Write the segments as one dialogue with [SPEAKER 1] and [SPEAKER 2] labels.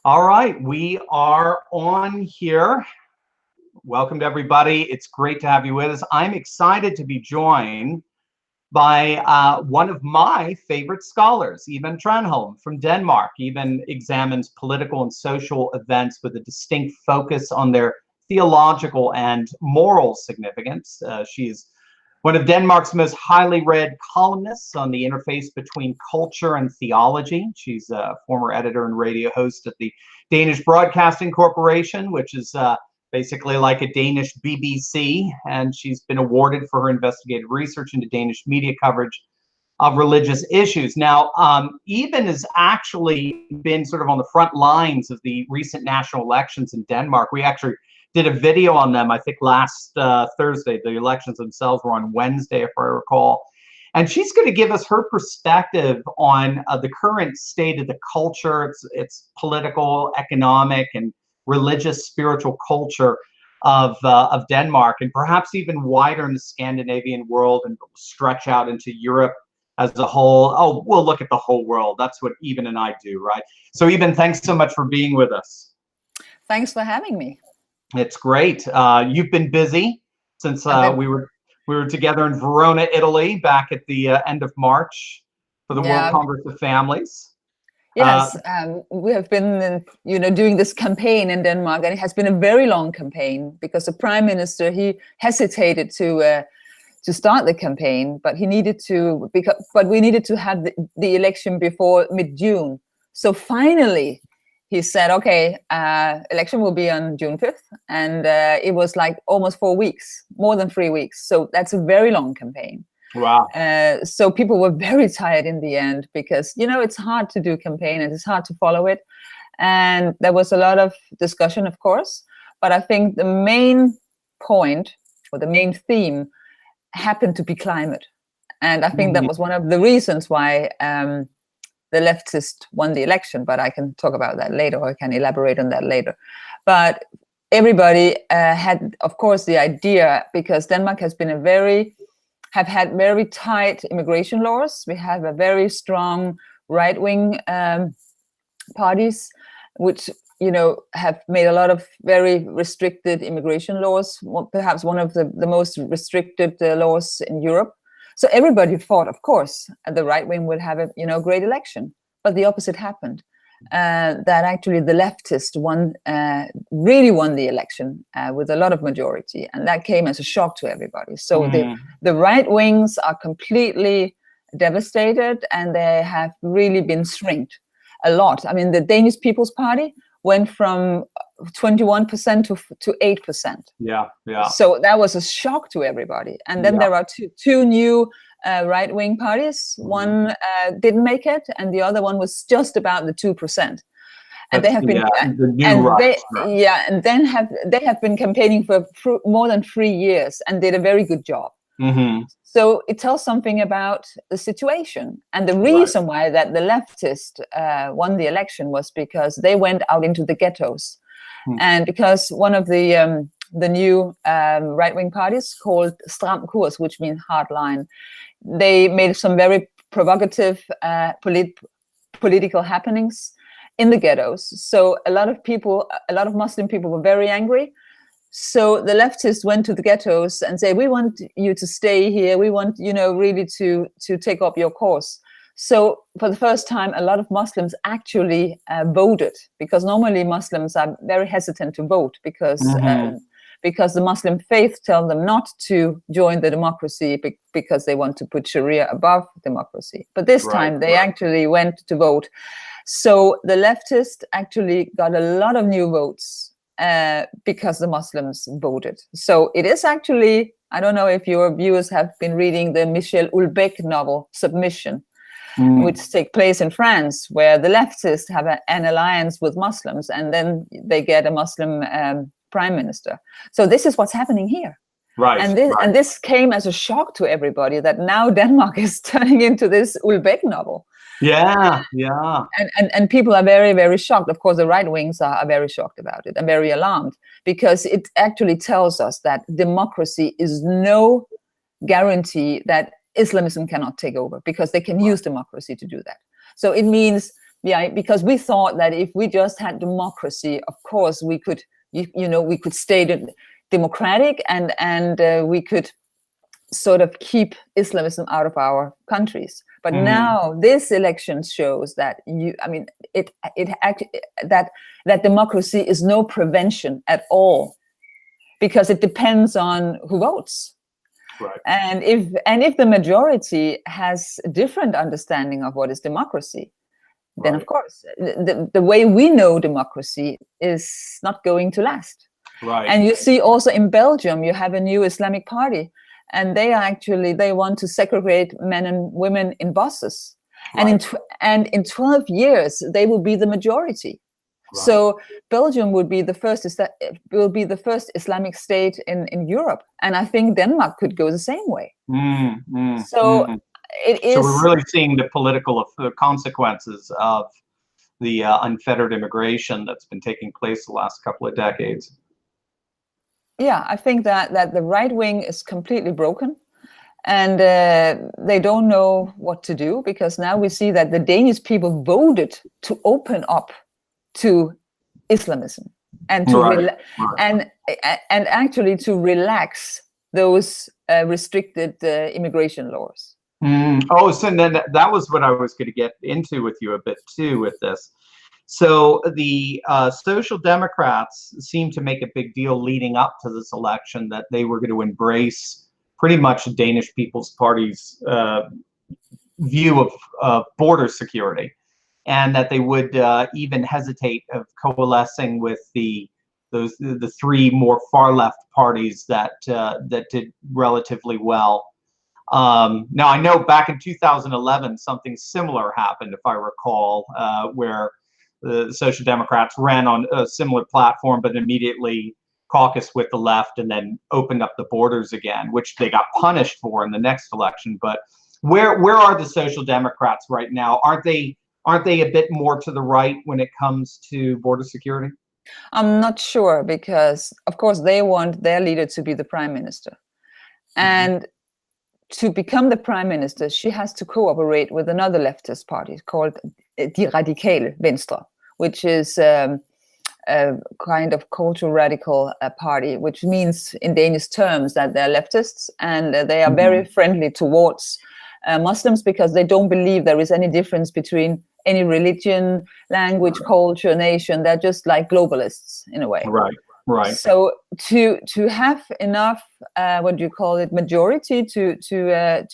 [SPEAKER 1] All right, we are on here. Welcome to everybody. It's great to have you with us. I'm excited to be joined by one of my favorite scholars, Iben Thranholm from Denmark. Iben examines political and social events with a distinct focus on their theological and moral significance. She's one of Denmark's most highly read columnists on the interface between culture and theology. She's a former editor and radio host at the Danish Broadcasting Corporation, which is basically like a Danish BBC, and she's been awarded for her investigative research into Danish media coverage of religious issues. Now, Iben has actually been sort of on the front lines of the recent national elections in Denmark. We actually did a video on them, I think, last Thursday. The elections themselves were on Wednesday, if I recall. And she's going to give us her perspective on the current state of the culture, its political, economic, and religious, spiritual culture of Denmark, and perhaps even wider in the Scandinavian world and stretch out into Europe as a whole. Oh, we'll look at the whole world. That's what Iben and I do, right? So Iben, thanks so much for being with us.
[SPEAKER 2] Thanks for having me.
[SPEAKER 1] It's great. You've been busy since we were together in Verona, Italy, back at the end of March for the World Congress of Families.
[SPEAKER 2] Yes, we have been, doing this campaign in Denmark, and it has been a very long campaign because the Prime Minister, he hesitated to start the campaign, but he needed to, but we needed to have the election before mid-June. So finally, he said, okay, election will be on June 5th, and it was like almost 4 weeks, more than 3 weeks. So that's a very long campaign.
[SPEAKER 1] Wow.
[SPEAKER 2] So people were very tired in the end because, it's hard to do campaign and it's hard to follow it. And there was a lot of discussion, of course, but I think the main point or the main theme happened to be climate. And I think that was one of the reasons why the leftist won the election, but I can talk about that later, or I can elaborate on that later. But everybody had, of course, the idea, because Denmark has been have had very tight immigration laws. We have a very strong right-wing parties, which, have made a lot of very restricted immigration laws, perhaps one of the most restricted laws in Europe. So everybody thought, of course, the right wing would have a great election, but the opposite happened. That actually the leftist really won the election with a lot of majority, and that came as a shock to everybody. So the right wings are completely devastated, and they have really been shrinked a lot. I mean, the Danish People's Party went from 21% to 8%.
[SPEAKER 1] Yeah.
[SPEAKER 2] So that was a shock to everybody. And then there are two new right-wing parties. One didn't make it, and the other one was just about the 2%. And they have been, they have been campaigning for more than 3 years and did a very good job. So it tells something about the situation. And the reason why that the leftist won the election was because they went out into the ghettos. And because one of the new right-wing parties called Stram Kurs, which means Hardline, they made some very provocative political happenings in the ghettos. So a lot of Muslim people were very angry. So the leftists went to the ghettos and said, we want you to stay here. We want, really to take up your cause. So for the first time, a lot of Muslims actually voted, because normally Muslims are very hesitant to vote because the Muslim faith tells them not to join the democracy because they want to put Sharia above democracy. But this time they actually went to vote. So the leftists actually got a lot of new votes because the Muslims voted. So it is actually, I don't know if your viewers have been reading the Michel Houellebecq novel, Submission, which take place in France, where the leftists have an alliance with Muslims, and then they get a Muslim prime minister. So this is what's happening here. And this came as a shock to everybody, that now Denmark is turning into this Houellebecq novel. And people are very, very shocked. Of course, the right wings are very shocked about it and very alarmed, because it actually tells us that democracy is no guarantee that Islamism cannot take over, because they can use democracy to do that. So it means Yeah, because we thought that if we just had democracy, of course we could, we could stay democratic, and we could sort of keep Islamism out of our countries. But now this election shows that that democracy is no prevention at all, because it depends on who votes.
[SPEAKER 1] Right.
[SPEAKER 2] And if the majority has a different understanding of what is democracy, then of course the way we know democracy is not going to last.
[SPEAKER 1] Right.
[SPEAKER 2] And you see also in Belgium, you have a new Islamic party, and they want to segregate men and women in buses. Right. And in 12 years they will be the majority. Right. So Belgium would be the first Islamic state in Europe, and I think Denmark could go the same way. So it is.
[SPEAKER 1] So we're really seeing the political consequences of the unfettered immigration that's been taking place the last couple of decades.
[SPEAKER 2] Yeah, I think that the right wing is completely broken, and they don't know what to do, because now we see that the Danish people voted to open up to Islamism and to and actually to relax those restricted immigration laws.
[SPEAKER 1] Oh, so then that was what I was going to get into with you a bit too with this. So the Social Democrats seem to make a big deal leading up to this election that they were going to embrace pretty much the Danish People's Party's view of border security, and that they would even hesitate of coalescing with the three more far left parties that did relatively well. Now I know back in 2011 something similar happened, if I recall, where the Social Democrats ran on a similar platform, but immediately caucused with the left and then opened up the borders again, which they got punished for in the next election. But where are the Social Democrats right now? Aren't they a bit more to the right when it comes to border security?
[SPEAKER 2] I'm not sure, because of course they want their leader to be the prime minister, and to become the prime minister, she has to cooperate with another leftist party called Die Radikale Venstre, which is a kind of cultural radical party, which means in Danish terms that they're leftists, and they are very friendly towards Muslims, because they don't believe there is any difference between any religion, language, culture, nation. They're just like globalists in a way.
[SPEAKER 1] Right.
[SPEAKER 2] So to have enough, what do you call it, majority to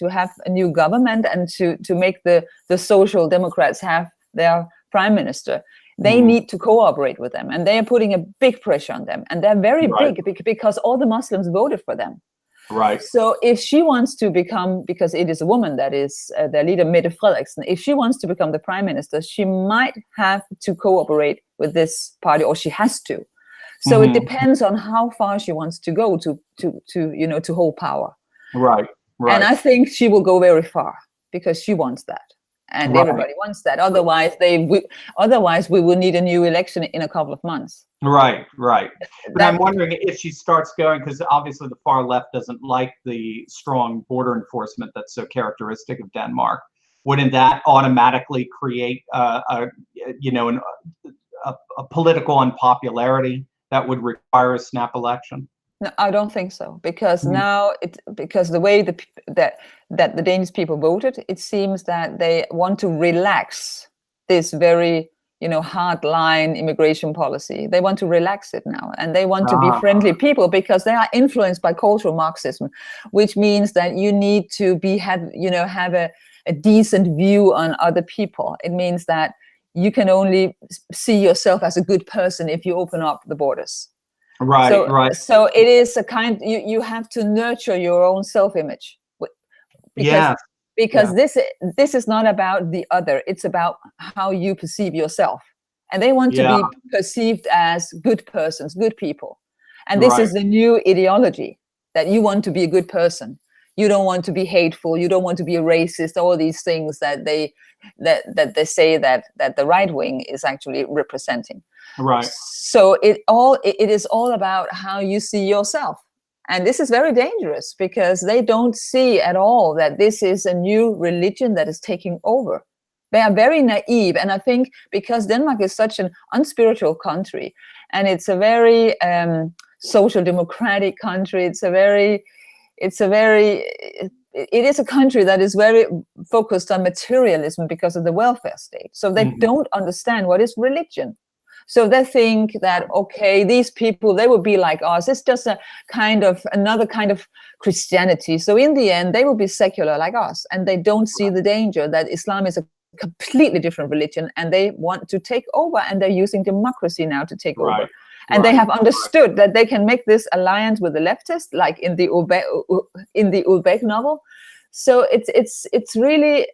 [SPEAKER 2] have a new government, and to make the Social Democrats have their prime minister, they need to cooperate with them, and they are putting a big pressure on them, and they're very big because all the Muslims voted for them.
[SPEAKER 1] Right.
[SPEAKER 2] So if she wants to become, because it is a woman that is their leader, Mette Frederiksen, if she wants to become the prime minister, she might have to cooperate with this party, or she has to. So it depends on how far she wants to go to hold power. Right. And I think she will go very far, because she wants that, and everybody wants that. Otherwise, we will need a new election in a couple of months. Right.
[SPEAKER 1] But I'm wondering if she starts going, because obviously the far left doesn't like the strong border enforcement that's so characteristic of Denmark. Wouldn't that automatically create a political unpopularity that would require a snap election?
[SPEAKER 2] No, I don't think so, because now because the way that the Danish people voted, it seems that they want to relax this very hardline immigration policy. They want to relax it now, and they want to be friendly people, because they are influenced by cultural Marxism, which means that you need to have a decent view on other people. It means that you can only see yourself as a good person if you open up the borders. Right. So it is a kind, you have to nurture your own self-image. Because this is not about the other, it's about how you perceive yourself. And they want to be perceived as good persons, good people. And this is the new ideology, that you want to be a good person. You don't want to be hateful, you don't want to be a racist, all these things that they say that the right wing is actually representing.
[SPEAKER 1] Right.
[SPEAKER 2] So it is all about how you see yourself. And this is very dangerous, because they don't see at all that this is a new religion that is taking over. They are very naive. And I think because Denmark is such an unspiritual country, and it's a very social democratic country, it is a country that is very focused on materialism because of the welfare state. So they don't understand what is religion. So they think that, okay, these people, they will be like us. It's just another kind of Christianity. So in the end, they will be secular like us. And they don't see the danger that Islam is a completely different religion, and they want to take over, and they're using democracy now to take over. And they have understood that they can make this alliance with the leftists, like in the Ulbeck novel. So it's really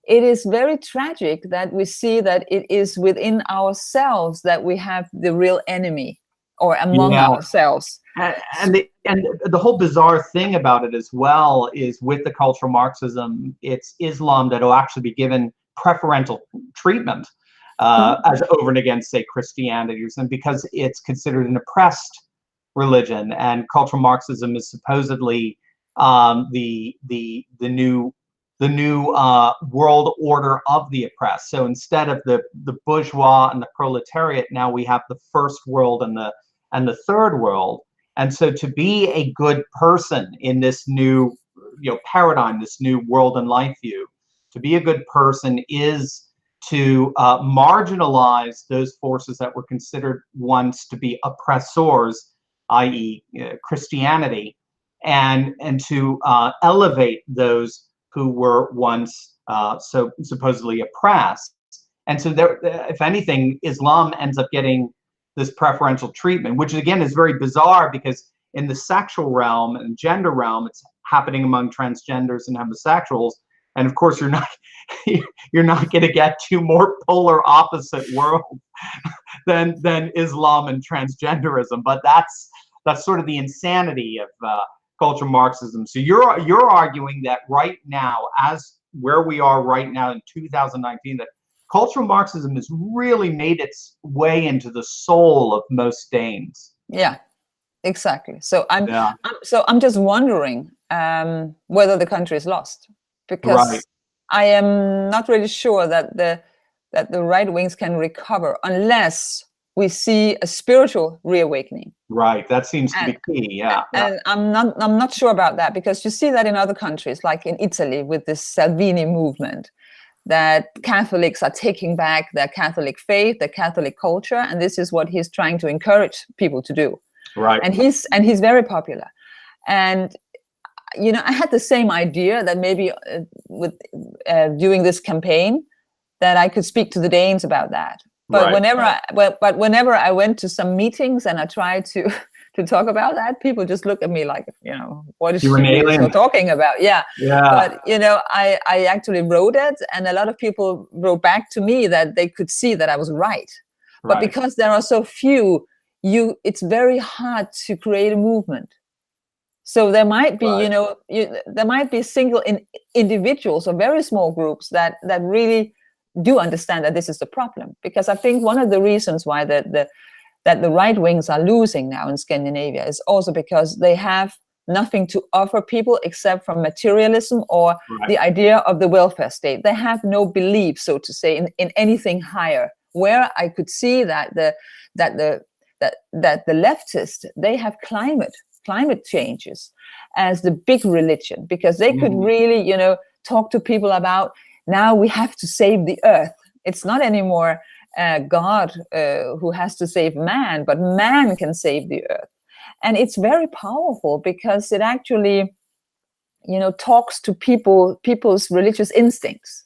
[SPEAKER 2] it is very tragic that we see that it is within ourselves that we have the real enemy, or among ourselves.
[SPEAKER 1] And the whole bizarre thing about it as well is, with the cultural Marxism, it's Islam that will actually be given preferential treatment as over and against, say, Christianity or something, because it's considered an oppressed religion, and cultural Marxism is supposedly the new world order of the oppressed. So instead of the bourgeois and the proletariat, now we have the first world and the third world. And so to be a good person in this new paradigm, this new world and life view, to be a good person is to marginalize those forces that were considered once to be oppressors, i.e. Christianity, and to elevate those who were once so supposedly oppressed. And so there, if anything, Islam ends up getting this preferential treatment, which again is very bizarre, because in the sexual realm and gender realm, it's happening among transgenders and homosexuals. And of course, you're not going to get two more polar opposite worlds than Islam and transgenderism. But that's sort of the insanity of cultural Marxism. So you're arguing that right now, as where we are right now in 2019, that cultural Marxism has really made its way into the soul of most Danes.
[SPEAKER 2] Yeah, exactly. So I'm just wondering whether the country is lost, because I am not really sure that the right wings can recover unless we see a spiritual reawakening.
[SPEAKER 1] Right, that seems to be key.
[SPEAKER 2] And I'm not sure about that, because you see that in other countries, like in Italy with this Salvini movement, that Catholics are taking back their Catholic faith, their Catholic culture, and this is what he's trying to encourage people to do.
[SPEAKER 1] Right.
[SPEAKER 2] And he's very popular. And I had the same idea that maybe with doing this campaign, that I could speak to the Danes about that. But whenever I went to some meetings and I tried to talk about that, people just look at me like, what is she talking about? Yeah. But I actually wrote it, and a lot of people wrote back to me that they could see that I was right. But because there are so few, it's very hard to create a movement. So there might be, there might be single individuals or very small groups that really do understand that this is the problem. Because I think one of the reasons why that the right wings are losing now in Scandinavia is also because they have nothing to offer people except from materialism or the idea of the welfare state. They have no belief, so to say, in anything higher. Where I could see that the leftists, they have climate changes as the big religion, because they could really, talk to people about, now we have to save the earth. It's not anymore God who has to save man, but man can save the earth. And it's very powerful, because it actually, talks to people's religious instincts.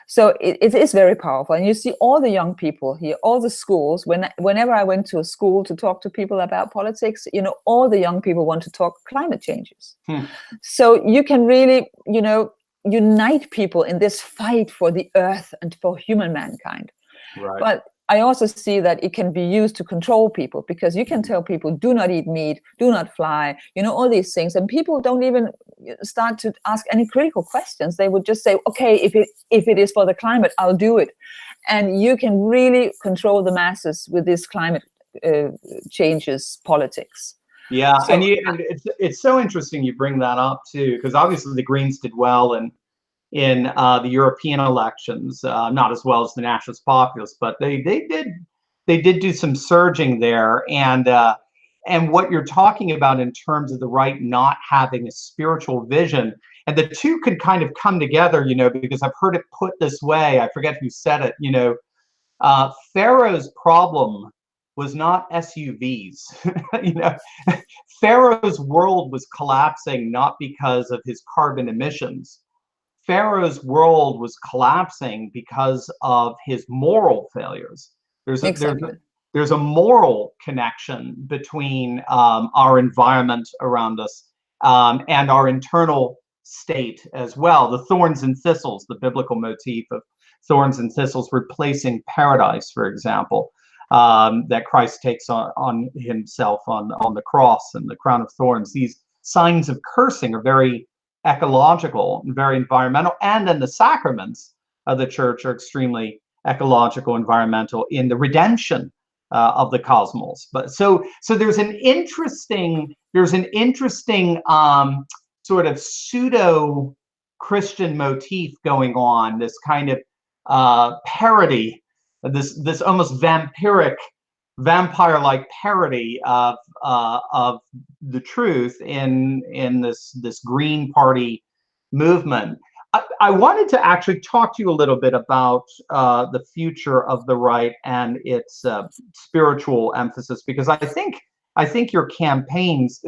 [SPEAKER 2] So it is very powerful. And you see all the young people here, all the schools, whenever I went to a school to talk to people about politics, all the young people want to talk climate changes. So you can really, unite people in this fight for the earth and for human mankind. Right. But I also see that it can be used to control people, because you can tell people, do not eat meat, do not fly, all these things. And people don't even start to ask any critical questions. They would just say, okay, if it is for the climate, I'll do it. And you can really control the masses with this climate changes politics.
[SPEAKER 1] Yeah, so, and it's so interesting you bring that up too, because obviously the Greens did well in in the European elections, not as well as the Nationalist Populists, but they did do some surging there. And what you're talking about in terms of the right not having a spiritual vision, and the two could kind of come together, because I've heard it put this way. I forget who said it. Pharaoh's problem was not SUVs. Pharaoh's world was collapsing not because of his carbon emissions. Pharaoh's world was collapsing because of his moral failures. There's a moral connection between our environment around us and our internal state as well. The thorns and thistles, the biblical motif of thorns and thistles replacing paradise, for example, that Christ takes on himself on the cross and the crown of thorns. These signs of cursing are very ecological and very environmental, and then the sacraments of the church are extremely ecological, environmental in the redemption of the cosmos. But so there's an interesting sort of pseudo Christian motif going on, this kind of parody, this almost vampire-like parody of the truth in this Green Party movement. I wanted to actually talk to you a little bit about the future of the right and its spiritual emphasis, because I think your campaigns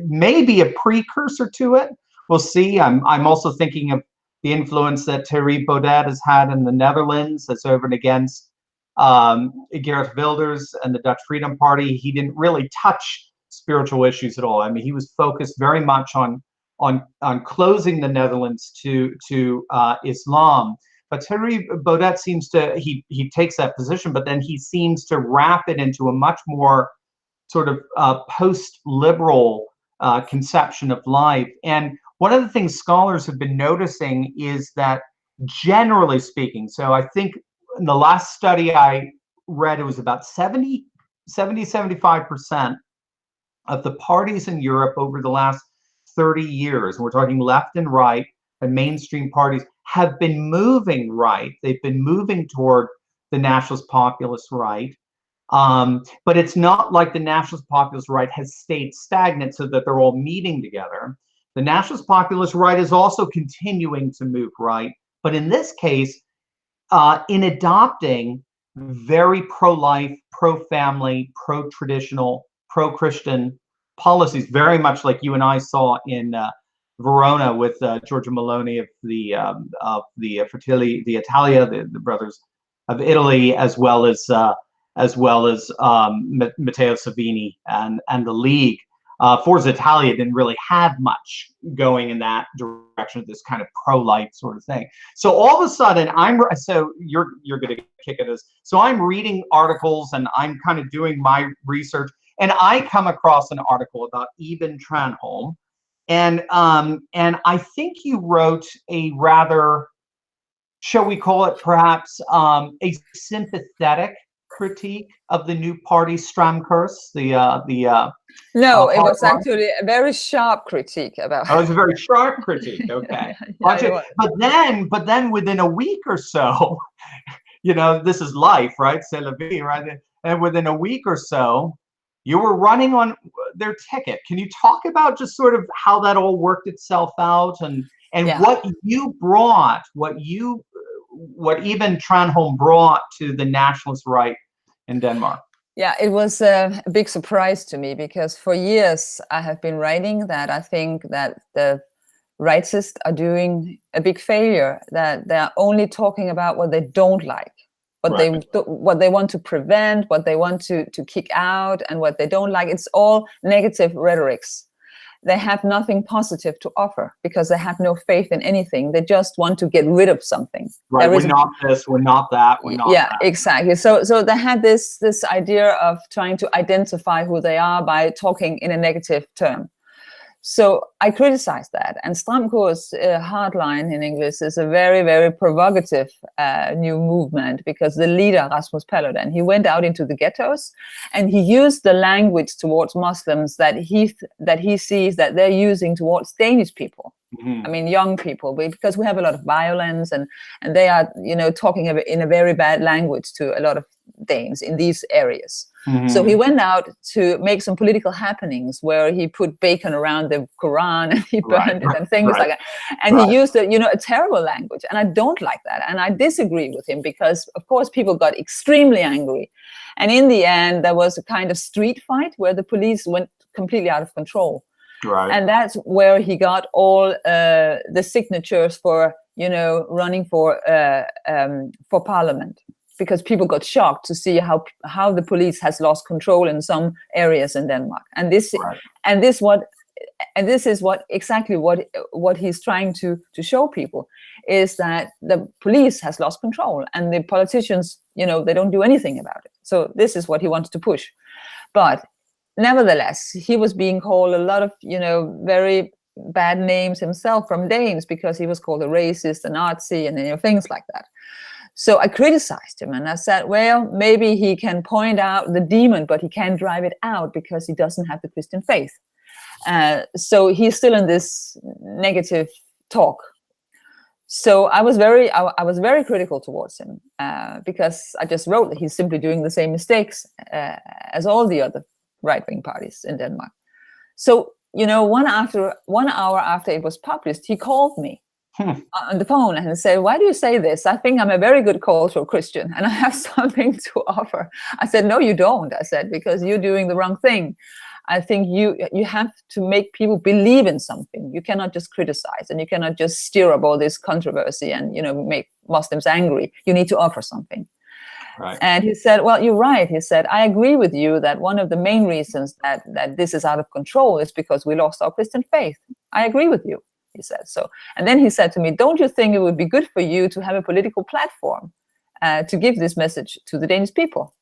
[SPEAKER 1] may be a precursor to it. We'll see. I'm also thinking of the influence that Thierry Baudet has had in the Netherlands, that's over and against Geert Wilders and the Dutch Freedom Party. He didn't really touch spiritual issues at all. I mean, he was focused very much on closing the Netherlands to Islam. But Thierry Baudet seems to, he takes that position, but then he seems to wrap it into a much more sort of post-liberal conception of life. And one of the things scholars have been noticing is that, generally speaking, so I think in the last study I read, it was about 75% of the parties in Europe over the last 30 years, and we're talking left and right, and mainstream parties, have been moving right. They've been moving toward the nationalist populist right. But it's not like the nationalist populist right has stayed stagnant so that they're all meeting together. The nationalist populist right is also continuing to move right, but in this case, in adopting very pro-life, pro-family, pro-traditional, pro-Christian policies, very much like you and I saw in Verona with Giorgia Meloni of the Fertility Italia, the Brothers of Italy, as well as Matteo Salvini and the League. Forza Italia didn't really have much going in that direction, this kind of pro-life sort of thing. So all of a sudden, you're going to kick at us. So I'm reading articles and I'm kind of doing my research, and I come across an article about Iben Thranholm, and I think you wrote a rather, shall we call it perhaps, a sympathetic critique of the new party Stramkurs,
[SPEAKER 2] no, it was actually a very sharp critique about.
[SPEAKER 1] Oh, it was a very sharp critique. Okay. Yeah, but then within a week or so, this is life, right? C'est la vie, right? And within a week or so, you were running on their ticket. Can you talk about just sort of how that all worked itself out, and what you brought, what Iben Thranholm brought to the nationalist right in Denmark?
[SPEAKER 2] Yeah, it was a big surprise to me, because for years I have been writing that I think that the rightists are doing a big failure, that they're only talking about what they don't like, what they want to prevent, what they want to kick out, and what they don't like. It's all negative rhetorics. They have nothing positive to offer because they have no faith in anything. They just want to get rid of something.
[SPEAKER 1] Right, we're not this, we're not that, we're not that.
[SPEAKER 2] Exactly. So they had this idea of trying to identify who they are by talking in a negative term. So I criticized that. And Stramko's Hardline in English is a very, very provocative new movement, because the leader, Rasmus Paludan, he went out into the ghettos and he used the language towards Muslims that he sees that they're using towards Danish people. I mean, young people, because we have a lot of violence, and they are, talking in a very bad language to a lot of Danes in these areas. So he went out to make some political happenings where he put bacon around the Quran and he burned it and things like that. And he used a terrible language. And I don't like that. And I disagree with him because, of course, people got extremely angry. And in the end, there was a kind of street fight where the police went completely out of control. Right. And that's where he got all the signatures for, running for parliament. Because people got shocked to see how the police has lost control in some areas in Denmark, and this is exactly what he's trying to show people, is that the police has lost control and the politicians, they don't do anything about it. So this is what he wants to push. But nevertheless, he was being called a lot of very bad names himself from Danes, because he was called a racist, a Nazi, and things like that. So I criticized him and I said, well, maybe he can point out the demon, but he can't drive it out because he doesn't have the Christian faith. So he's still in this negative talk. So I was very critical towards him because I just wrote that he's simply doing the same mistakes as all the other right-wing parties in Denmark. So, 1 hour after it was published, he called me on the phone and said, why do you say this? I think I'm a very good cultural Christian and I have something to offer. I said, no, you don't. I said, because you're doing the wrong thing. I think you have to make people believe in something. You cannot just criticize, and you cannot just stir up all this controversy and, make Muslims angry. You need to offer something. Right. And he said, well, you're right. He said, I agree with you that one of the main reasons that this is out of control is because we lost our Christian faith. I agree with you. He said so. And then he said to me, don't you think it would be good for you to have a political platform to give this message to the Danish people?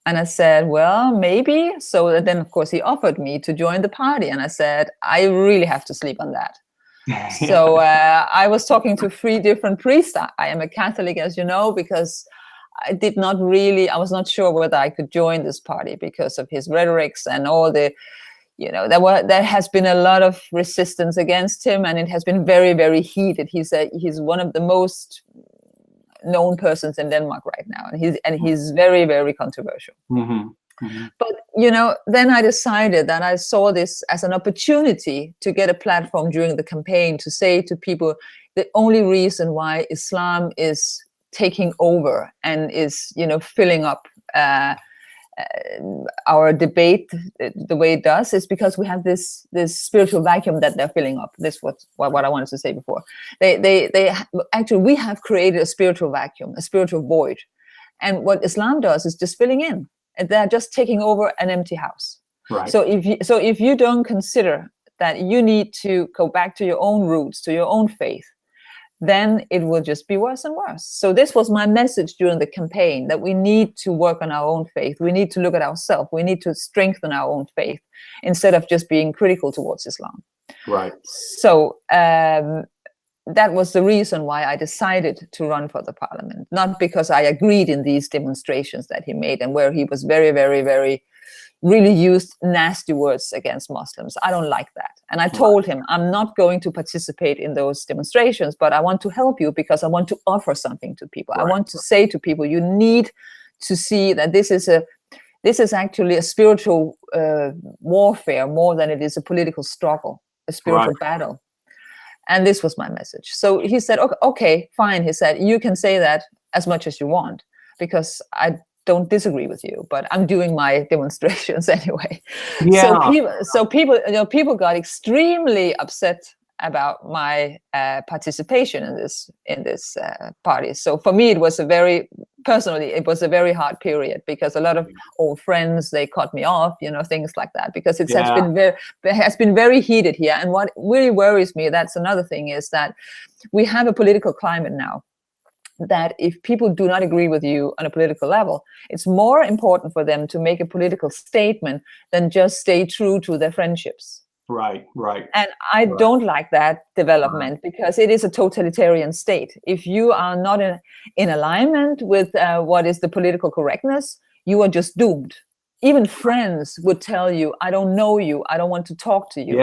[SPEAKER 2] And I said, well, maybe. So then, of course, he offered me to join the party. And I said, I really have to sleep on that. So I was talking to 3 different priests. I am a Catholic, as you know, because I was not sure whether I could join this party because of his rhetorics and all the, there has been a lot of resistance against him, and it has been very, very heated. He's one of the most known persons in Denmark right now, and he's very, very controversial. But then I decided that I saw this as an opportunity to get a platform during the campaign to say to people the only reason why Islam is taking over and is filling up our debate the way it does is because we have this spiritual vacuum that they're filling up. This was what I wanted to say before. They actually, we have created a spiritual vacuum, a spiritual void, and what Islam does is just filling in, and they're just taking over an empty house. Right. So if you don't consider that you need to go back to your own roots, to your own faith, then it will just be worse and worse. So this was my message during the campaign, that we need to work on our own faith. We need to look at ourselves. We need to strengthen our own faith instead of just being critical towards Islam. Right. So that was the reason why I decided to run for the parliament. Not because I agreed in these demonstrations that he made and where he was very, very, very really used nasty words against Muslims. I don't like that. And I told him, I'm not going to participate in those demonstrations, but I want to help you because I want to offer something to people. Right. I want to say to people, you need to see that this is actually a spiritual warfare more than it is a political struggle, a spiritual battle. And this was my message. So he said, okay, fine. He said, you can say that as much as you want, because I don't disagree with you, but I'm doing my demonstrations anyway. Yeah. So people got extremely upset about my participation in this party. So for me, it was a very hard period because a lot of old friends, they cut me off, things like that, because it has been very heated here. And what really worries me, that's another thing, is that we have a political climate now that if people do not agree with you on a political level, it's more important for them to make a political statement than just stay true to their friendships.
[SPEAKER 1] Right.
[SPEAKER 2] And I don't like that development because it is a totalitarian state. If you are not in alignment with what is the political correctness, you are just doomed. Even friends would tell you, I don't know you, I don't want to talk to you.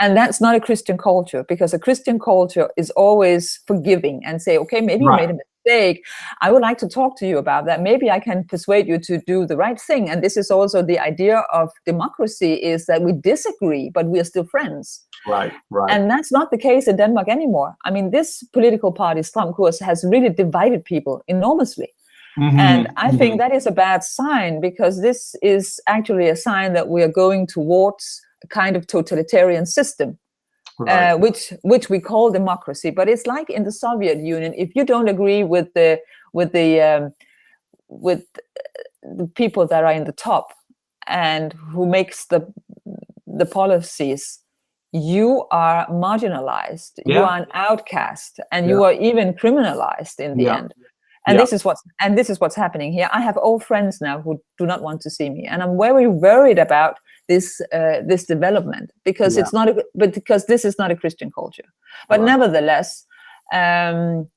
[SPEAKER 2] And that's not a Christian culture, because a Christian culture is always forgiving and say, okay, maybe you made a mistake. I would like to talk to you about that. Maybe I can persuade you to do the right thing. And this is also the idea of democracy, is that we disagree, but we are still friends.
[SPEAKER 1] Right.
[SPEAKER 2] And that's not the case in Denmark anymore. I mean, this political party, Stram Kurs, has really divided people enormously. And I think that is a bad sign, because this is actually a sign that we are going towards a kind of totalitarian system, which we call democracy. But it's like in the Soviet Union. If you don't agree with the people that are in the top and who makes the policies, you are marginalized. You are an outcast, and you are even criminalized in the end. And this is what's happening here. I have old friends now who do not want to see me, and I'm very worried about this development, because it's not because this is not a Christian culture. But nevertheless, I'm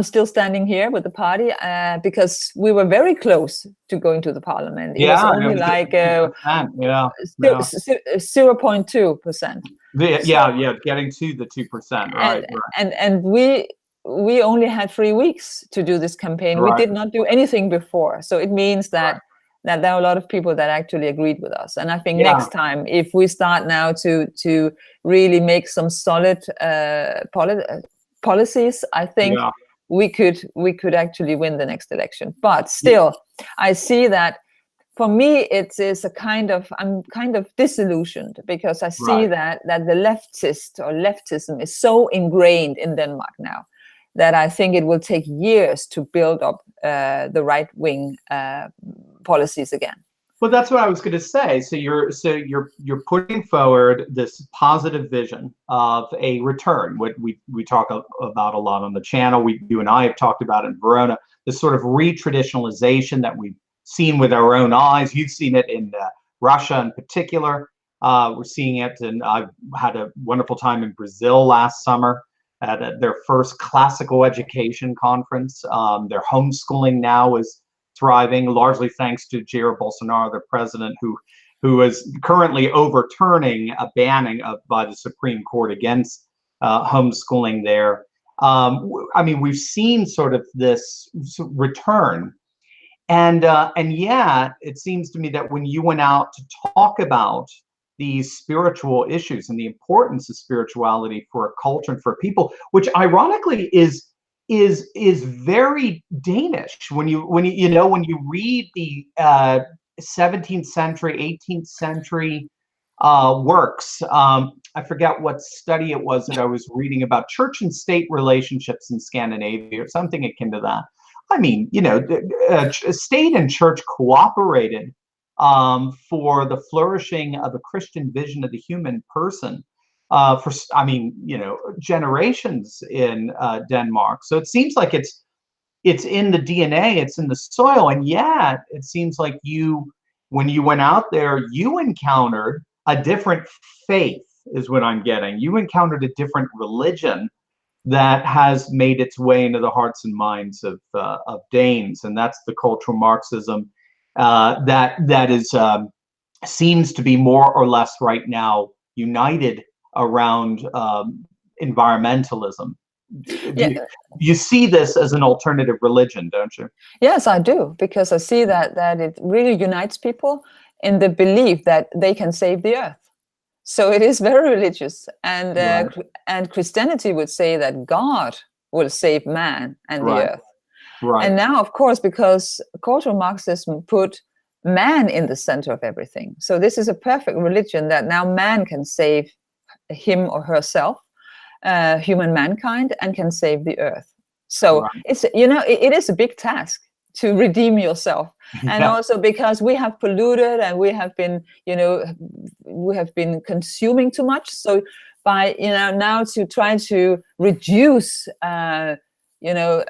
[SPEAKER 2] still standing here with the party because we were very close to going to the parliament. It was only like 0.2%.
[SPEAKER 1] Getting to the 2%, right?
[SPEAKER 2] And we only had 3 weeks to do this campaign. We did not do anything before. So it means that there are a lot of people that actually agreed with us. And I think next time, if we start now to really make some solid policies, I think we could actually win the next election. But still, I see that for me, it is I'm kind of disillusioned, because I see that the leftism is so ingrained in Denmark now, that I think it will take years to build up the right-wing policies again.
[SPEAKER 1] Well, that's what I was going to say. So you're putting forward this positive vision of a return. What we talk about a lot on the channel. You and I have talked about it in Verona. This sort of re-traditionalization that we've seen with our own eyes. You've seen it in Russia in particular. We're seeing it, and I've had a wonderful time in Brazil last summer at their first classical education conference. Their homeschooling now is thriving, largely thanks to Jair Bolsonaro, the president, who is currently overturning a banning by the Supreme Court against homeschooling there. I mean, we've seen sort of this return, and yet it seems to me that when you went out to talk about these spiritual issues and the importance of spirituality for a culture and for people, which ironically is very Danish. When you read the 17th century, 18th century works, I forget what study it was that I was reading about church and state relationships in Scandinavia, or something akin to that. I mean, state and church cooperated for the flourishing of a Christian vision of the human person for generations in Denmark. So it seems like it's in the DNA, it's in the soil, and yet it seems like when you went out there, you encountered a different faith, is what I'm getting. You encountered a different religion that has made its way into the hearts and minds of Danes, and that's the cultural Marxism that is seems to be more or less right now united around environmentalism. You see this as an alternative religion, don't you?
[SPEAKER 2] Yes, I do, because I see that it really unites people in the belief that they can save the earth. So it is very religious, and Christianity would say that God will save man and the earth. Right. And now, of course, because cultural Marxism put man in the center of everything. So this is a perfect religion that now man can save him or herself, human mankind, and can save the earth. So it's, it is a big task to redeem yourself. And also because we have polluted and we have been, we have been consuming too much. So by, now to try to reduce, a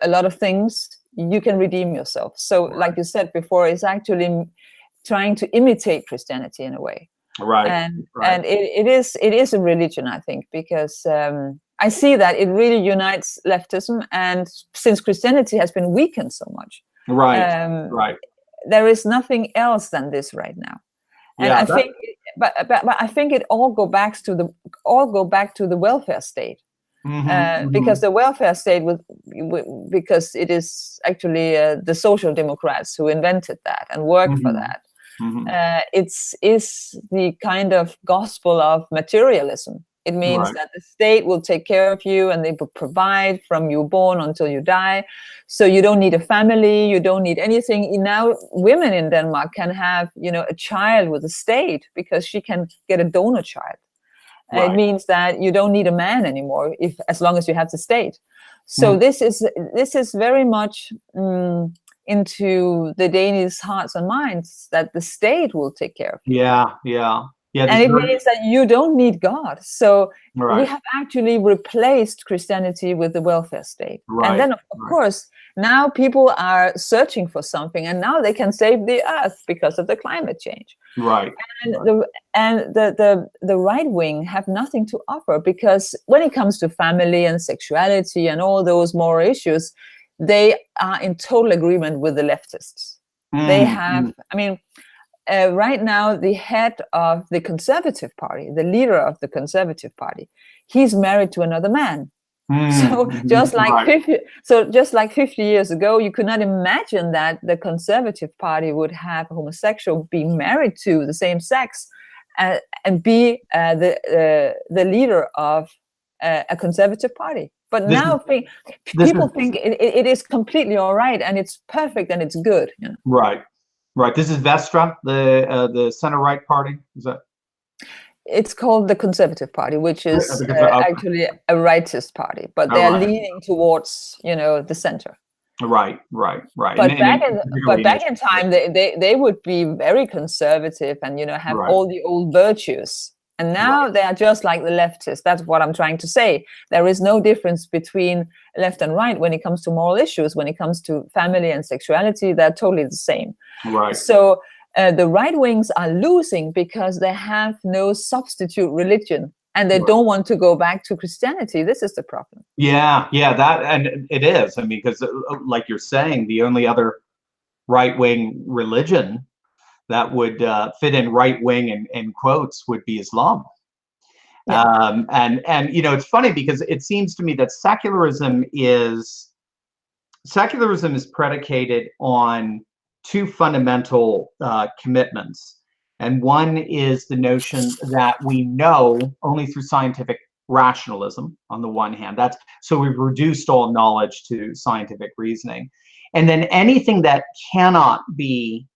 [SPEAKER 2] lot of things, you can redeem yourself. So like you said before, it's actually trying to imitate Christianity in a way.
[SPEAKER 1] Right.
[SPEAKER 2] And it is a religion, I think, because I see that it really unites leftism, and since Christianity has been weakened so much,
[SPEAKER 1] right.
[SPEAKER 2] There is nothing else than this right now. And
[SPEAKER 1] Yeah,
[SPEAKER 2] I think, but I think it all go back to the welfare state. Because the welfare state because it is actually the social democrats who invented that and worked for that. It's the kind of gospel of materialism. It means that the state will take care of you and they will provide from you born until you die. So you don't need a family, you don't need anything. Now women in Denmark can have, a child with the state because she can get a donor child. It means that you don't need a man anymore as long as you have the state. So this is very much into the Danish hearts and minds, that the state will take care of you.
[SPEAKER 1] Yeah.
[SPEAKER 2] And it means that you don't need God. So we have actually replaced Christianity with the welfare state. And then, of course, now people are searching for something, and now they can save the earth because of the climate change. And the right wing have nothing to offer, because when it comes to family and sexuality and all those moral issues, they are in total agreement with the leftists. They have, right now, the head of the Conservative Party, the leader of the Conservative Party, he's married to another man. So just like 50 years ago, you could not imagine that the Conservative Party would have a homosexual being married to the same sex and be the leader of a Conservative Party. But now people think it is completely all right, and it's perfect, and it's good.
[SPEAKER 1] Right. This is Vestra, the center-right party. Is that?
[SPEAKER 2] It's called the Conservative Party, which is actually a rightist party, but they are leaning towards, the center.
[SPEAKER 1] Right.
[SPEAKER 2] But back in time, they would be very conservative and have all the old virtues. And now they are just like the leftists. That's what I'm trying to say. There is no difference between left and right when it comes to moral issues. When it comes to family and sexuality, they're totally the same. So the right wings are losing because they have no substitute religion, and they don't want to go back to Christianity. This is the problem.
[SPEAKER 1] Yeah, that, and it is. Because like you're saying, the only other right-wing religion that would fit in right wing in quotes would be Islam. And it's funny, because it seems to me that secularism is predicated on two fundamental commitments. And one is the notion that we know only through scientific rationalism on the one hand. So we've reduced all knowledge to scientific reasoning. And then anything that cannot be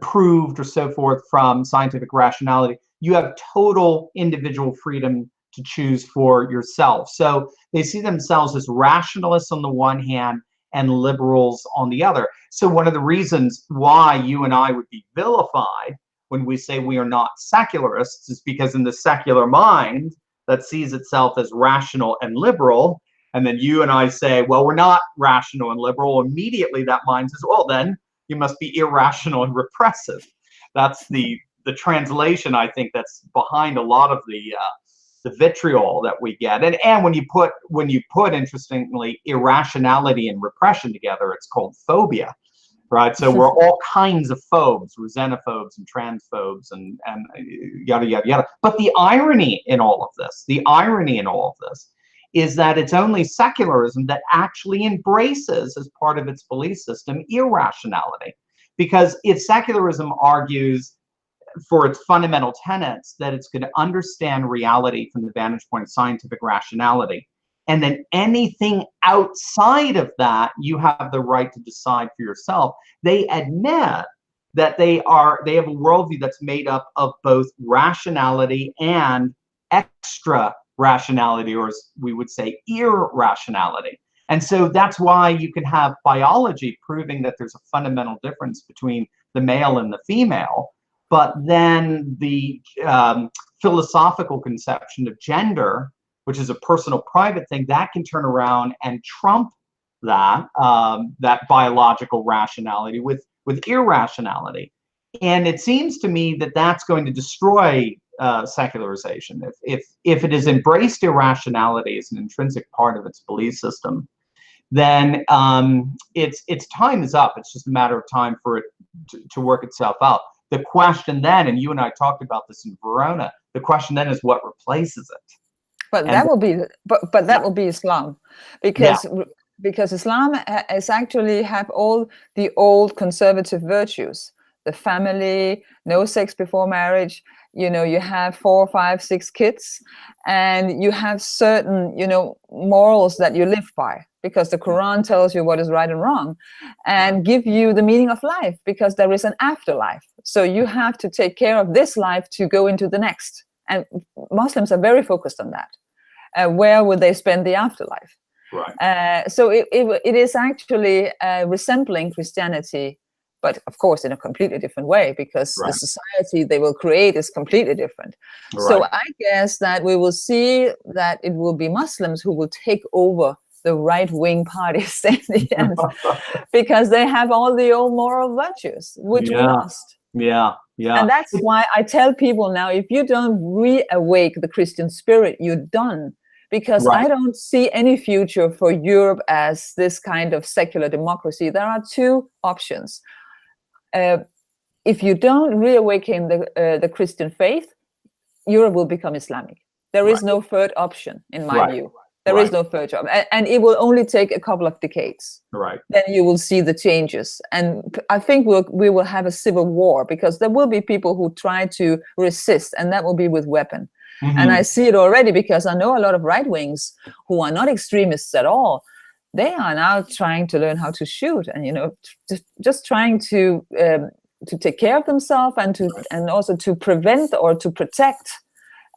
[SPEAKER 1] proved or so forth from scientific rationality, you have total individual freedom to choose for yourself. So they see themselves as rationalists on the one hand and liberals on the other. So one of the reasons why you and I would be vilified when we say we are not secularists is because in the secular mind that sees itself as rational and liberal, and then you and I say, well, we're not rational and liberal, immediately that mind says, well, then you must be irrational and repressive. That's the translation, I think, that's behind a lot of the vitriol that we get. And when you put interestingly irrationality and repression together, it's called phobia, right? So we're all kinds of phobes, we're xenophobes and transphobes and yada yada yada. But the irony in all of this is that it's only secularism that actually embraces, as part of its belief system, irrationality. Because if secularism argues for its fundamental tenets that it's going to understand reality from the vantage point of scientific rationality, and then anything outside of that you have the right to decide for yourself, they admit that they have a worldview that's made up of both rationality and extra rationality, or as we would say, irrationality. And so that's why you can have biology proving that there's a fundamental difference between the male and the female, but then the philosophical conception of gender, which is a personal private thing, that can turn around and trump that biological rationality with irrationality. And it seems to me that that's going to destroy secularization. If it has embraced irrationality as an intrinsic part of its belief system, then its time is up. It's just a matter of time for it to work itself out. The question then, and you and I talked about this in Verona, the question then is what replaces it.
[SPEAKER 2] But that will be, but that will be Islam, because Islam is actually have all the old conservative virtues, the family, no sex before marriage. You know, you have 4, 5, 6 kids, and you have certain, you know, morals that you live by, because the Quran tells you what is right and wrong, and give you the meaning of life, because there is an afterlife. So you have to take care of this life to go into the next. And Muslims are very focused on that. Where would they spend the afterlife?
[SPEAKER 1] Right.
[SPEAKER 2] So it is actually resembling Christianity, but of course in a completely different way, because the society they will create is completely different. Right. So I guess that we will see that it will be Muslims who will take over the right-wing parties in the end, because they have all the old moral virtues, which we lost.
[SPEAKER 1] Yeah.
[SPEAKER 2] And that's why I tell people now, if you don't reawake the Christian spirit, you're done. Because I don't see any future for Europe as this kind of secular democracy. There are 2 options. If you don't reawaken the Christian faith, Europe will become Islamic. There is no third option, in my view. There is no third option. And it will only take a couple of decades. Right. Then you will see the changes. And I think we will have a civil war, because there will be people who try to resist, and that will be with weapon. Mm-hmm. And I see it already, because I know a lot of right wings who are not extremists at all. They are now trying to learn how to shoot, and you know, just trying to take care of themselves, and also to prevent or to protect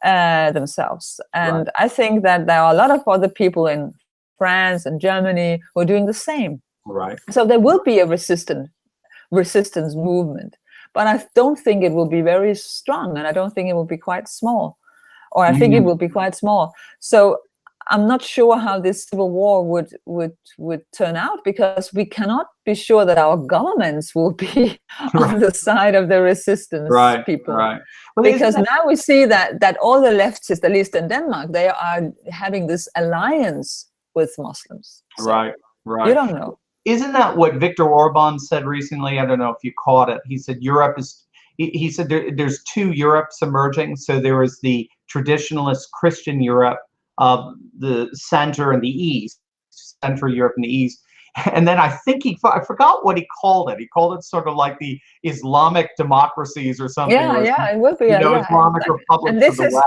[SPEAKER 2] themselves. And I think that there are a lot of other people in France and Germany who are doing the same. Right. So there will be a resistance movement, but I don't think it will be very strong, and I don't think it will be quite small. Or I think it will be quite small. So I'm not sure how this civil war would turn out, because we cannot be sure that our governments will be on the side of the resistance people. Right. Well, because now we see that all the leftists, at least in Denmark, they are having this alliance with Muslims. So right. You don't know.
[SPEAKER 1] Isn't that what Viktor Orban said recently? I don't know if you caught it. He said Europe is. He said there's 2 Europes emerging. So there is the traditionalist Christian Europe of the center and the east, Central Europe and the east. And then I think I forgot what he called it. He called it sort of like the Islamic democracies or something.
[SPEAKER 2] Yeah, it would be.
[SPEAKER 1] Islamic republics of the West.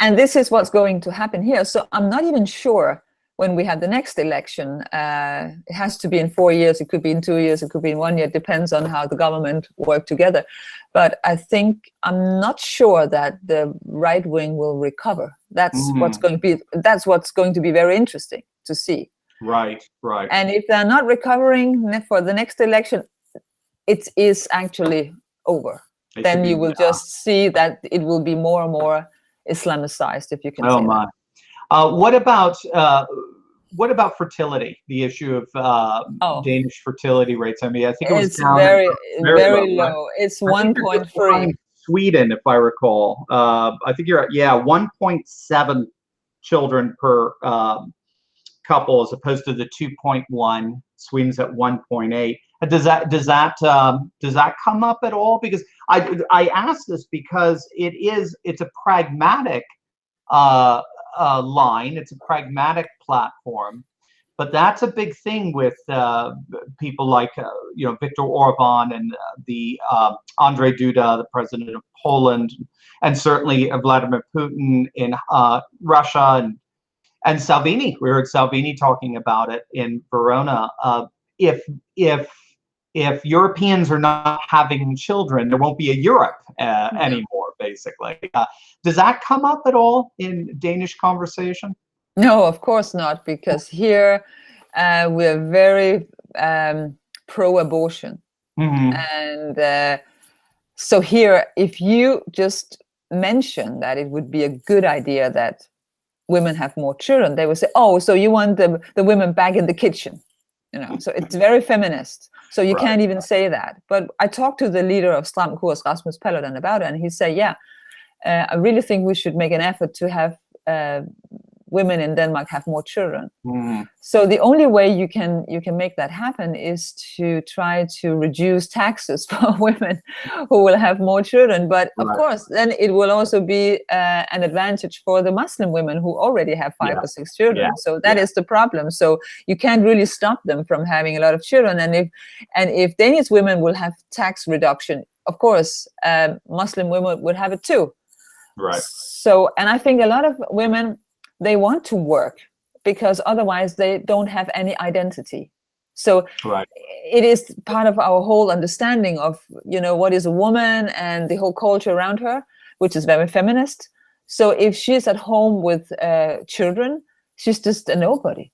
[SPEAKER 2] And this is what's going to happen here. So I'm not even sure when we have the next election. It has to be in 4 years. It could be in 2 years. It could be in 1 year. It depends on how the government work together. But I'm not sure that the right wing will recover. That's what's going to be very interesting to see. Right. And if they're not recovering for the next election, it is actually over. Then you will just see that it will be more and more Islamicized, if you can say that.
[SPEAKER 1] What about fertility? The issue of Danish fertility rates. I mean, I think it's down
[SPEAKER 2] very low. Right? It's 1.3.
[SPEAKER 1] Sweden, if I recall. I think you're 1.7 children per couple, as opposed to the 2.1. Sweden's at 1.8. Does that come up at all? Because I ask this because it's a pragmatic line. It's a pragmatic platform, but that's a big thing with people like Viktor Orban and the Andrzej Duda, the president of Poland, and certainly Vladimir Putin in Russia, and Salvini. We heard Salvini talking about it in Verona. If Europeans are not having children, there won't be a Europe anymore, basically. Does that come up at all in Danish conversation?
[SPEAKER 2] No, of course not, because here we're very pro-abortion. And so here, if you just mention that it would be a good idea that women have more children, they will say, oh, so you want the women back in the kitchen. So it's very feminist. So you
[SPEAKER 1] Right.
[SPEAKER 2] can't even say that. But I talked to the leader of Stram Kurs, Rasmus Paludan, about it, and he said, yeah, I really think we should make an effort to have women in Denmark have more children. So the only way you can make that happen is to try to reduce taxes for women who will have more children. But of course, then it will also be an advantage for the Muslim women who already have 5 or 6 children. So that is the problem. So you can't really stop them from having a lot of children. And if Danish women will have tax reduction, of course, Muslim women would have it too.
[SPEAKER 1] Right.
[SPEAKER 2] So, and I think a lot of women, they want to work because otherwise they don't have any identity. So it is part of our whole understanding of, what is a woman and the whole culture around her, which is very feminist. So if she's at home with children, she's just a nobody.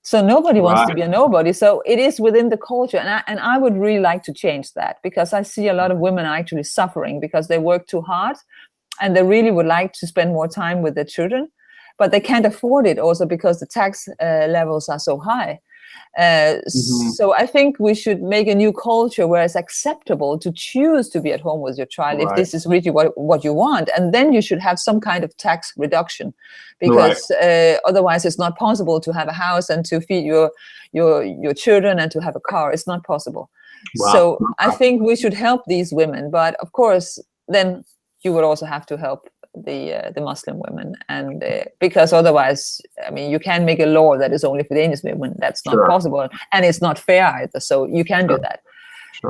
[SPEAKER 2] So nobody wants to be a nobody. So it is within the culture. And I would really like to change that, because I see a lot of women are actually suffering because they work too hard and they really would like to spend more time with their children, but they can't afford it also because the tax levels are so high. So I think we should make a new culture where it's acceptable to choose to be at home with your child if this is really what you want. And then you should have some kind of tax reduction, because otherwise it's not possible to have a house and to feed your children and to have a car. It's not possible. So I think we should help these women. But of course, then you would also have to help the Muslim women, and because otherwise, I mean, you can't make a law that is only for Danish women. That's not possible, and it's not fair either. So you can do that.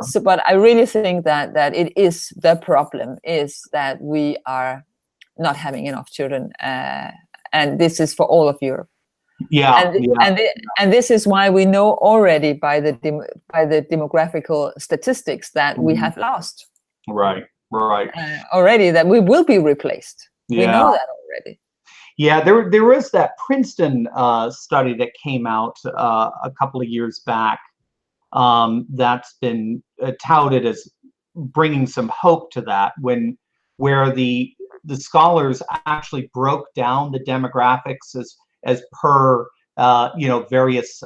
[SPEAKER 2] So, but I really think that it is the problem is that we are not having enough children, and this is for all of Europe. And this is why we know already by the demographical statistics that we have lost. Already that we will be replaced. We know that already.
[SPEAKER 1] Yeah, there was that Princeton study that came out a couple of years back that's been touted as bringing some hope to that, where the scholars actually broke down the demographics as per various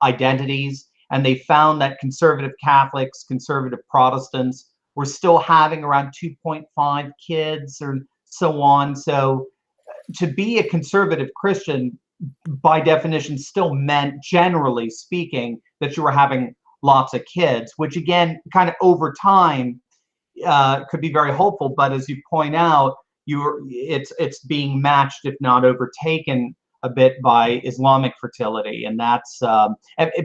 [SPEAKER 1] identities, and they found that conservative Catholics, conservative Protestants were still having around 2.5 kids or so on. So to be a conservative Christian, by definition, still meant, generally speaking, that you were having lots of kids, which again, kind of over time, could be very hopeful. But as you point out, it's being matched, if not overtaken, a bit by Islamic fertility, and that's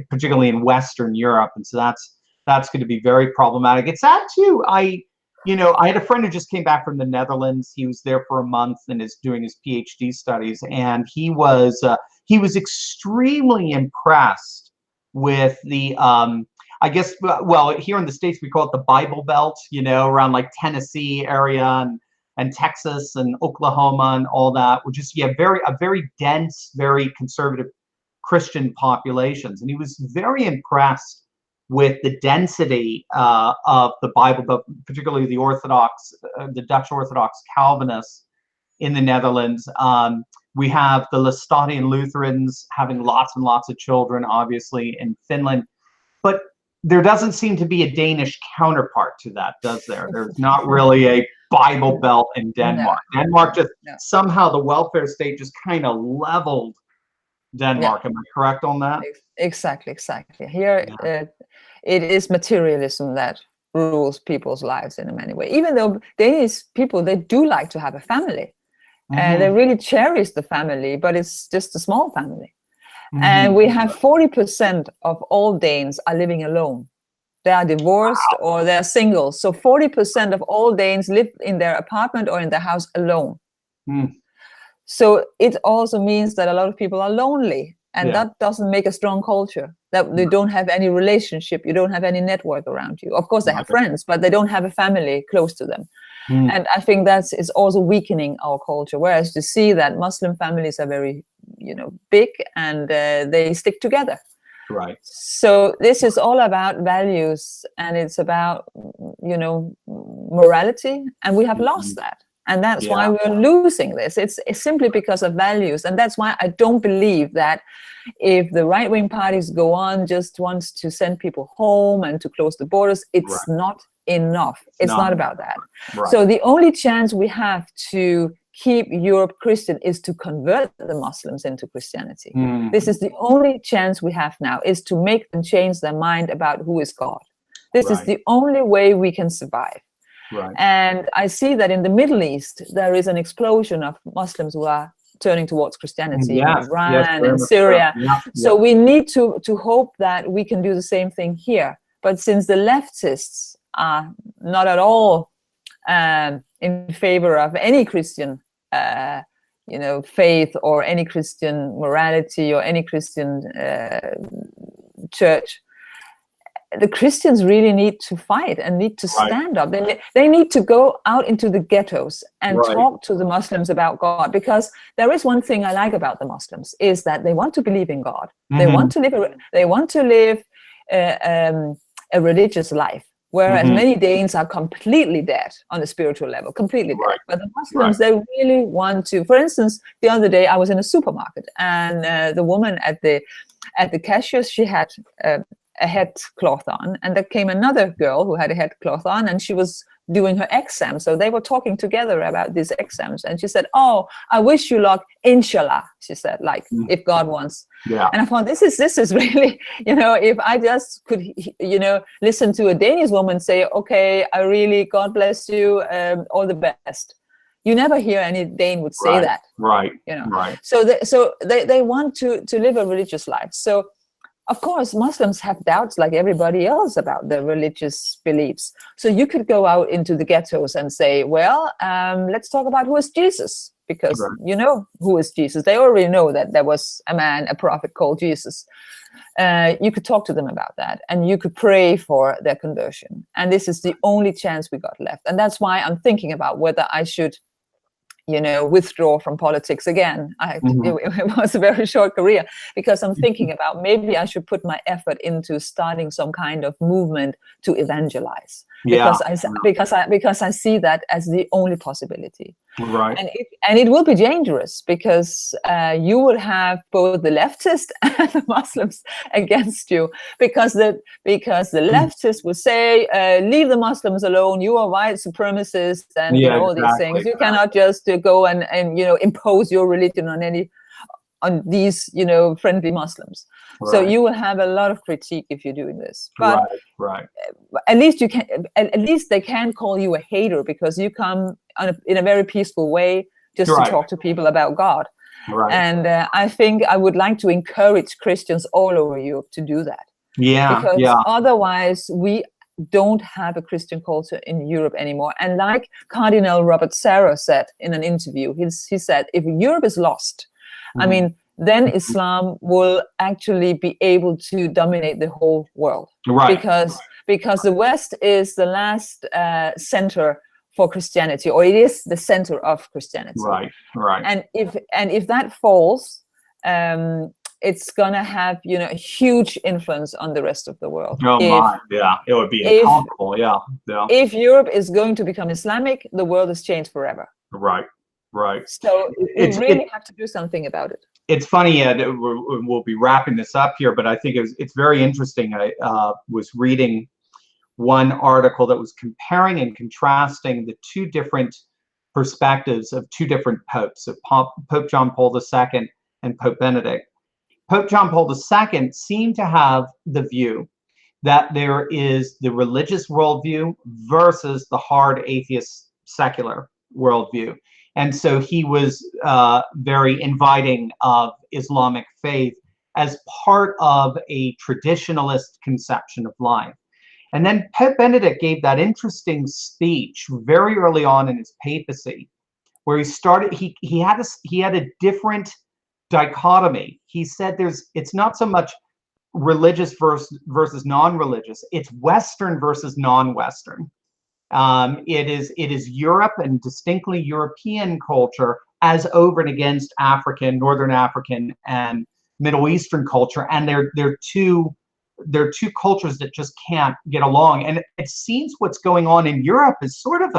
[SPEAKER 1] particularly in Western Europe, and so that's going to be very problematic. It's sad too. I had a friend who just came back from the Netherlands. He was there for a month and is doing his PhD studies, and he was extremely impressed with the I guess, well, here in the States we call it the Bible Belt, around like Tennessee area and Texas and Oklahoma and all that, which is a very dense, very conservative Christian populations, and he was very impressed with the density of the Bible, but particularly the Dutch Orthodox Calvinists in the Netherlands. We have the Laestadian Lutherans having lots and lots of children, obviously, in Finland, but there doesn't seem to be a Danish counterpart to that, does there? There's not really a Bible Belt in Denmark. No. Denmark somehow the welfare state just kind of leveled Denmark. Am I correct on that?
[SPEAKER 2] Exactly. Here, it is materialism that rules people's lives in many ways. Even though Danish people, they do like to have a family. They really cherish the family, but it's just a small family. And we have 40% of all Danes are living alone. They are divorced or they're single. So 40% of all Danes live in their apartment or in their house alone. So it also means that a lot of people are lonely. And that doesn't make a strong culture, that they don't have any relationship. You don't have any network around you. Of course, they have friends, but they don't have a family close to them. And I think that is also weakening our culture. Whereas you see that Muslim families are very, big and they stick together.
[SPEAKER 1] Right.
[SPEAKER 2] So this is all about values, and it's about, morality. And we have lost that. And that's why we're losing this. It's simply because of values. And that's why I don't believe that if the right-wing parties go on just wants to send people home and to close the borders, it's not enough. It's not about that. So the only chance we have to keep Europe Christian is to convert the Muslims into Christianity. This is the only chance we have now, is to make them change their mind about who is God. This is the only way we can survive. And I see that in the Middle East, there is an explosion of Muslims who are turning towards Christianity in Iran and Syria. So we need to hope that we can do the same thing here. But since the leftists are not at all in favor of any Christian faith or any Christian morality or any Christian church, the Christians really need to fight and need to stand up. They need to go out into the ghettos and talk to the Muslims about God, because there is one thing I like about the Muslims, is that they want to believe in God. They want to live a religious life, whereas many Danes are completely dead on a spiritual level, completely dead. But the Muslims, they really want to. For instance, the other day I was in a supermarket, and the woman at the cashier, she had a headcloth on, and there came another girl who had a headcloth on, and she was doing her exam. So they were talking together about these exams, and she said, "Oh, I wish you luck, inshallah," she said, like if God wants. And I thought, this is really, if I just could, listen to a Danish woman say, "Okay, I really, God bless you, all the best." You never hear any Dane would say that. So they want to live a religious life. So of course, Muslims have doubts like everybody else about their religious beliefs. So you could go out into the ghettos and say, well, let's talk about who is Jesus, because you know who is Jesus. They already know that there was a prophet called Jesus. You could talk to them about that, and you could pray for their conversion. And this is the only chance we got left. And that's why I'm thinking about whether I should withdraw from politics again. It was a very short career, because I'm thinking about maybe I should put my effort into starting some kind of movement to evangelize, because I see that as the only possibility. And it will be dangerous, because you will have both the leftists and the Muslims against you, because the leftists will say, leave the Muslims alone, you are white supremacists, and all these things. You cannot just go and impose your religion on these friendly Muslims. So you will have a lot of critique if you're doing this. But at least they can call you a hater, because you come in a very peaceful way just to talk to people about God. And I think I would like to encourage Christians all over Europe to do that. Because otherwise we don't have a Christian culture in Europe anymore. And like Cardinal Robert Sarah said in an interview, he said, if Europe is lost, I mean, then Islam will actually be able to dominate the whole world. Because the West is the last center for Christianity, or it is the center of Christianity. And if that falls, it's gonna have a huge influence on the rest of the world.
[SPEAKER 3] It would be incomparable.
[SPEAKER 2] If Europe is going to become Islamic, the world is changed forever. So we really have to do something about it.
[SPEAKER 1] It's funny, we'll be wrapping this up here, but I think it's very interesting. I was reading one article that was comparing and contrasting the two different perspectives of two different popes, of Pope John Paul II and Pope Benedict. Pope John Paul II seemed to have the view that there is the religious worldview versus the hard atheist secular worldview. And so he was very inviting of Islamic faith as part of a traditionalist conception of life. And then Pope Benedict gave that interesting speech very early on in his papacy, where he had a different dichotomy. He said it's not so much religious versus non-religious, it's Western versus non-Western. It is Europe and distinctly European culture as over and against African, Northern African, and Middle Eastern culture, and they're two cultures that just can't get along. And it seems what's going on in Europe is sort of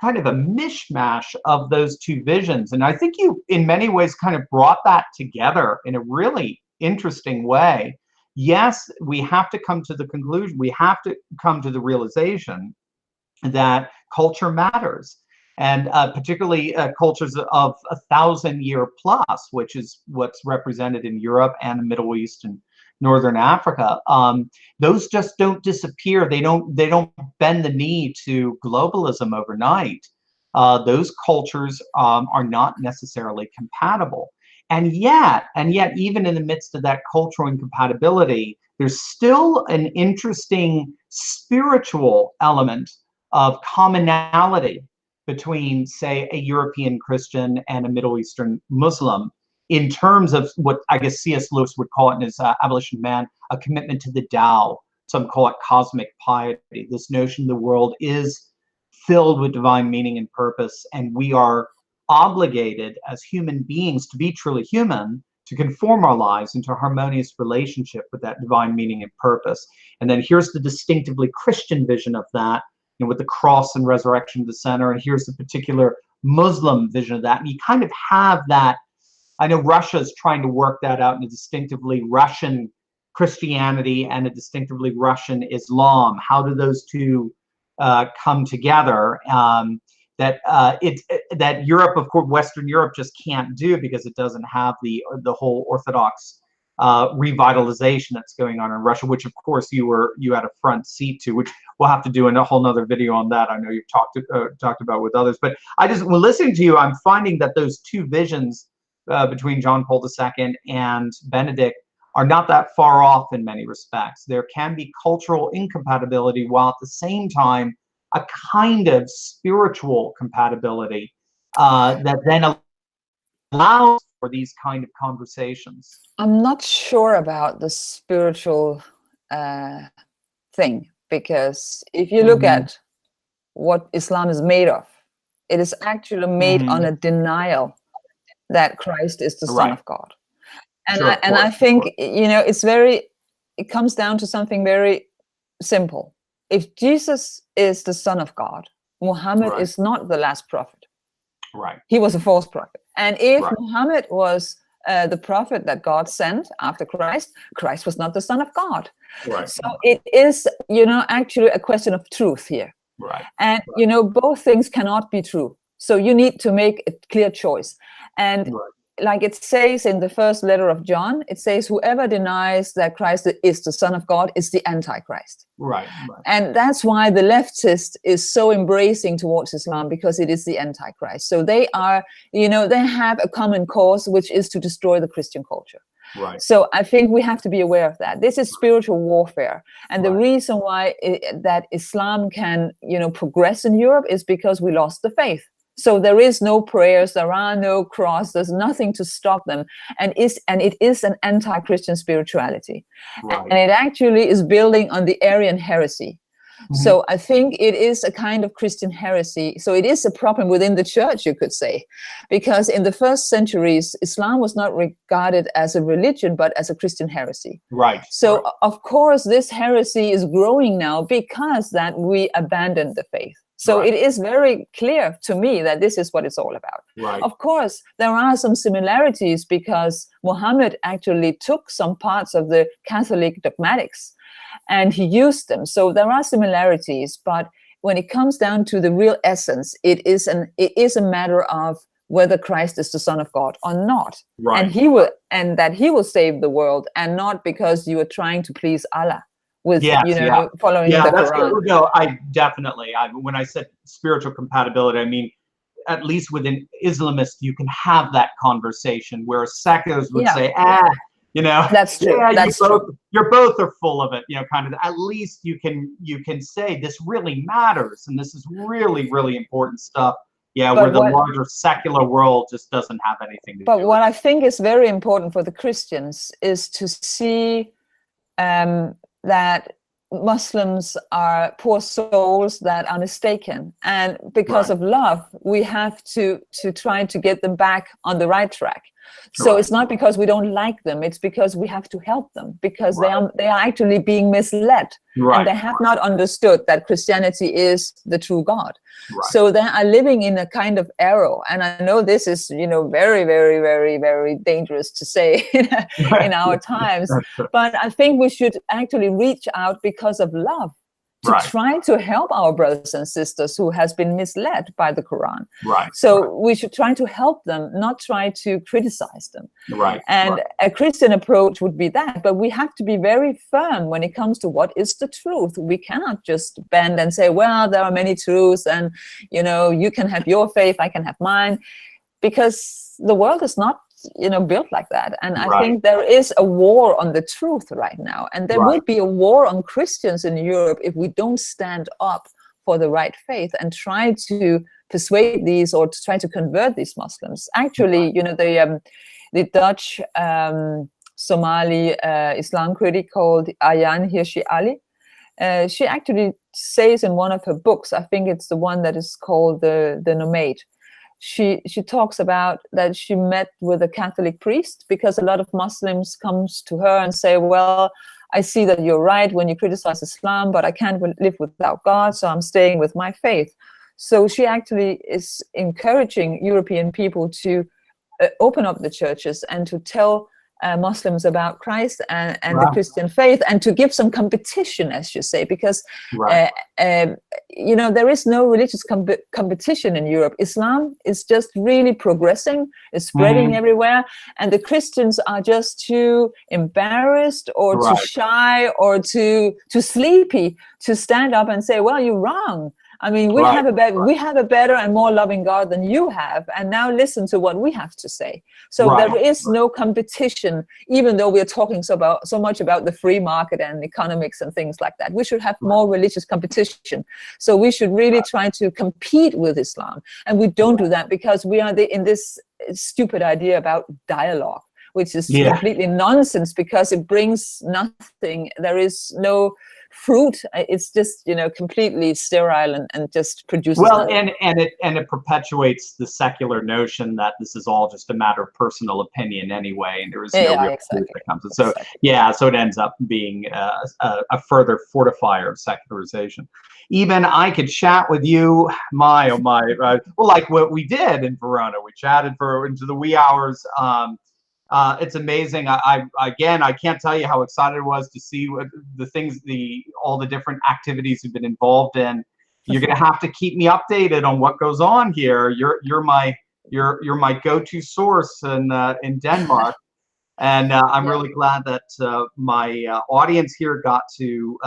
[SPEAKER 1] kind of a mishmash of those two visions. And I think you, in many ways, kind of brought that together in a really interesting way. Yes, we have to come to the conclusion, we have to come to the realization that culture matters. And particularly cultures of 1,000-year plus, which is what's represented in Europe and the Middle East and Northern Africa. Those just don't disappear. They don't bend the knee to globalism overnight. Those cultures are not necessarily compatible. And yet, even in the midst of that cultural incompatibility, there's still an interesting spiritual element of commonality between, say, a European Christian and a Middle Eastern Muslim, in terms of what I guess C.S. Lewis would call it in his Abolition of Man, a commitment to the Tao. Some call it cosmic piety. This notion the world is filled with divine meaning and purpose, and we are obligated as human beings to be truly human, to conform our lives into a harmonious relationship with that divine meaning and purpose. And then here's the distinctively Christian vision of that, with the cross and resurrection at the center, and here's the particular Muslim vision of that. And you kind of have that. I know Russia's trying to work that out in a distinctively Russian Christianity and a distinctively Russian Islam. How do those two come together? That Europe, of course, Western Europe just can't do, because it doesn't have the whole Orthodox revitalization that's going on in Russia, which of course you had a front seat to, which we'll have to do a whole nother video on that. I know you've talked about with others, but when listening to you, I'm finding that those two visions between John Paul II and Benedict are not that far off in many respects. There can be cultural incompatibility, while at the same time a kind of spiritual compatibility that then allows for these kind of conversations.
[SPEAKER 2] I'm not sure about the spiritual thing, because if you look at what Islam is made of, it is actually made on a denial that Christ is the Son of God. And
[SPEAKER 1] Sure,
[SPEAKER 2] I think, it comes down to something very simple. If Jesus is the Son of God, Muhammad is not the last prophet.
[SPEAKER 1] Right.
[SPEAKER 2] He was a false prophet. And if Muhammad was the prophet that God sent after Christ, Christ was not the Son of God.
[SPEAKER 1] Right.
[SPEAKER 2] So it is, actually a question of truth here.
[SPEAKER 1] Right.
[SPEAKER 2] And, both things cannot be true. So you need to make a clear choice. And like it says in the first letter of John, it says, whoever denies that Christ is the Son of God is the Antichrist.
[SPEAKER 1] Right.
[SPEAKER 2] And that's why the leftist is so embracing towards Islam, because it is the Antichrist. So they are, they have a common cause, which is to destroy the Christian culture.
[SPEAKER 1] Right.
[SPEAKER 2] So I think we have to be aware of that. This is spiritual warfare. And the reason why that Islam can, progress in Europe is because we lost the faith. So there is no prayers, there are no cross, there's nothing to stop them. And it is an anti-Christian spirituality. And it actually is building on the Arian heresy. So I think it is a kind of Christian heresy. So it is a problem within the church, you could say, because in the first centuries, Islam was not regarded as a religion, but as a Christian heresy.
[SPEAKER 1] Right.
[SPEAKER 2] So of course, this heresy is growing now because that we abandoned the faith. So it is very clear to me that this is what it's all about.
[SPEAKER 1] Right.
[SPEAKER 2] Of course, there are some similarities, because Muhammad actually took some parts of the Catholic dogmatics and he used them. So there are similarities, but when it comes down to the real essence, it is a matter of whether Christ is the Son of God or not.
[SPEAKER 1] Right.
[SPEAKER 2] And that he will save the world, and not because you are trying to please Allah with following the Quran.
[SPEAKER 1] No, I definitely. When I said spiritual compatibility, I mean, at least within Islamists, you can have that conversation, where seculars would say,
[SPEAKER 2] that's true. That's true.
[SPEAKER 1] You both are full of it, kind of. At least you can say this really matters, and this is really, really important stuff. Yeah, where the larger secular world just doesn't have anything to do.
[SPEAKER 2] But what I think is very important for the Christians is to see that Muslims are poor souls that are mistaken, and because of love, we have to try to get them back on the right track. So it's not because we don't like them, it's because we have to help them, because they are actually being misled, and they have not understood that Christianity is the true God. So they are living in a kind of error, and I know this is, you know, very, very, very, very dangerous to say in our times, but I think we should actually reach out because of love, to try to help our brothers and sisters who has been misled by the Quran. So we should try to help them, not try to criticize them. And a Christian approach would be that, but we have to be very firm when it comes to what is the truth. We cannot just bend and say, well, there are many truths, and, you know, you can have your faith, I can have mine, because the world is not, you know, built like that. And I think there is a war on the truth right now, and there will be a war on Christians in Europe if we don't stand up for the right faith and try to persuade these, or to try to convert these Muslims. Actually, you know, the Dutch Somali Islam critic called Ayaan Hirsi Ali, she actually says in one of her books, I think it's the one that is called the Nomade, she talks about that she met with a Catholic priest, because a lot of Muslims comes to her and say, well, I see that you're right when you criticize Islam, but I can't live without God, so I'm staying with my faith. So she actually is encouraging European people to open up the churches and to tell Muslims about Christ and the Christian faith, and to give some competition, as you say, because you know, there is no religious competition in Europe. Islam is just really progressing, it's spreading everywhere, and the Christians are just too embarrassed or too shy or too sleepy to stand up and say, well, you're wrong. I mean, we have a better and more loving God than you have, and now listen to what we have to say. So there is no competition, even though we're talking so much about the free market and economics and things like that. We should have more religious competition. So we should really try to compete with Islam, and we don't do that because we are in this stupid idea about dialogue, which is completely nonsense, because it brings nothing. There is no fruit. It's just, you know, completely sterile and just produces
[SPEAKER 1] and it perpetuates the secular notion that this is all just a matter of personal opinion anyway, and there is no real truth that comes. So so it ends up being a further fortifier of secularization. Even I could chat with you, well, like what we did in Verona. We chatted into the wee hours. It's amazing. I can't tell you how excited I was to see what the things, all the different activities you've been involved in. You're going to have to keep me updated on what goes on here. You're my go-to source in Denmark, and I'm really glad that my audience here got to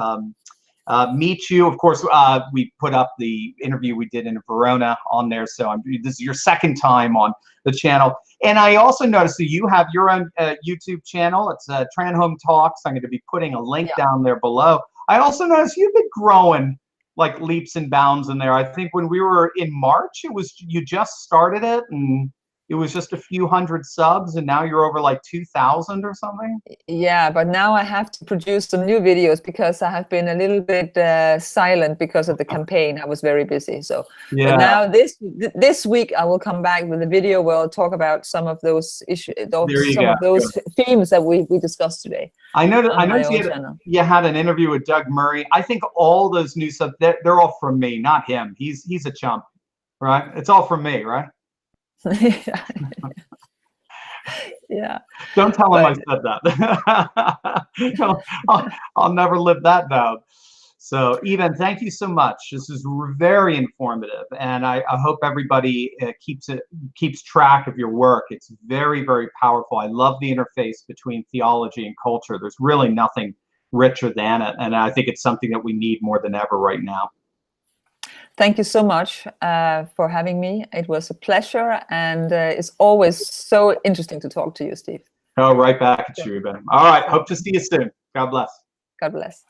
[SPEAKER 1] meet you. Of course, we put up the interview we did in Verona on there, so this is your second time on the channel. And I also noticed that you have your own YouTube channel. It's Thranholm Talks. I'm going to be putting a link down there below. I also noticed you've been growing like leaps and bounds in there. I think when we were in March, you just started it, and it was just a few hundred subs, and now you're over like 2,000 or something.
[SPEAKER 2] Yeah, but now I have to produce some new videos because I have been a little bit silent because of the campaign. I was very busy. So but now this week I will come back with a video where I'll talk about some of those issues, of those themes that we discussed today.
[SPEAKER 1] I know you had an interview with Doug Murray. I think all those new subs, they're all from me, not him. He's a chump, right? It's all from me, right?
[SPEAKER 2] Yeah.
[SPEAKER 1] Don't tell him I said that. I'll never live that down. So, Iben, thank you so much. This is very informative, and I hope everybody keeps track of your work. It's very, very powerful. I love the interface between theology and culture. There's really nothing richer than it, and I think it's something that we need more than ever right now.
[SPEAKER 2] Thank you so much for having me. It was a pleasure, and it's always so interesting to talk to you, Steve.
[SPEAKER 1] Oh, right back at you, Iben. All right. Hope to see you soon. God bless.
[SPEAKER 2] God bless.